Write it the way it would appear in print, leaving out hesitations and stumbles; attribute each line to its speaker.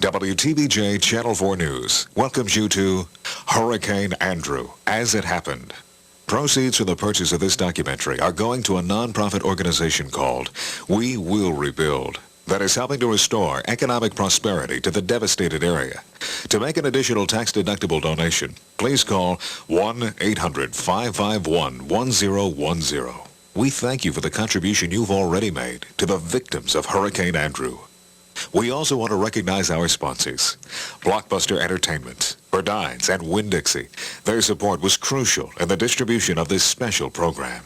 Speaker 1: WTBJ Channel 4 News welcomes you to Hurricane Andrew, As It Happened. Proceeds from the purchase of this documentary are going to a nonprofit organization called We Will Rebuild that is helping to restore economic prosperity to the devastated area. To make an additional tax-deductible donation, please call 1-800-551-1010. We thank you for the contribution you've already made to the victims of Hurricane Andrew. We also want to recognize our sponsors, Blockbuster Entertainment, Burdines, and Winn-Dixie. Their support was crucial in the distribution of this special program.